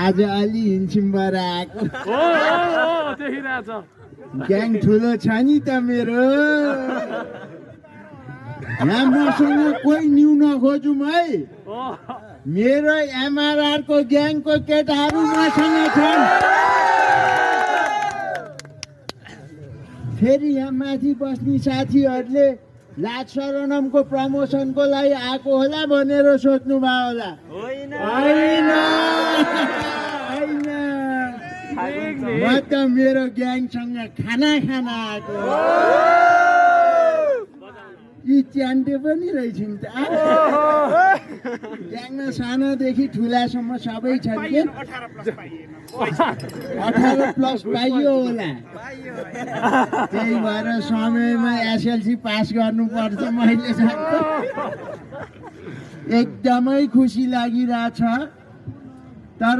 आज अलि हिँड्छौँ बराको देखिरहेछ ग्याङ ठुलो छ नि त मेरो यहाँ मसँग कोही न्यु नखोजौँ है मेरो एमआरआर को ग्याङको केटाहरू मसँग छन् फेरि यहाँ माथि बस्ने साथीहरूले लाज शरणमको प्रमोसनको लागि आएको होला भनेर सोच्नु भयो होला होइन म त मेरो ग्याङसँग खाना खान आएको यी च्यान्टे पनि रहेछन् त ग्याङमा सानोदेखि ठुलासम्म सबै छन् के 18+ पाइयो होला त्यही भएर समयमा एसएलसी पास गर्नुपर्छ मैले एकदमै खुसी लागिरहेछ तर